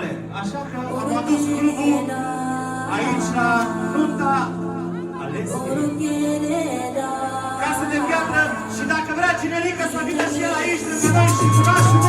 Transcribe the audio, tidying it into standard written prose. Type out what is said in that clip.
finale. Așa că am adus clubul aici la nunta Alexei. Casă de piatră și dacă vrea Ginelică să vină și el aici lângă noi și cu nașul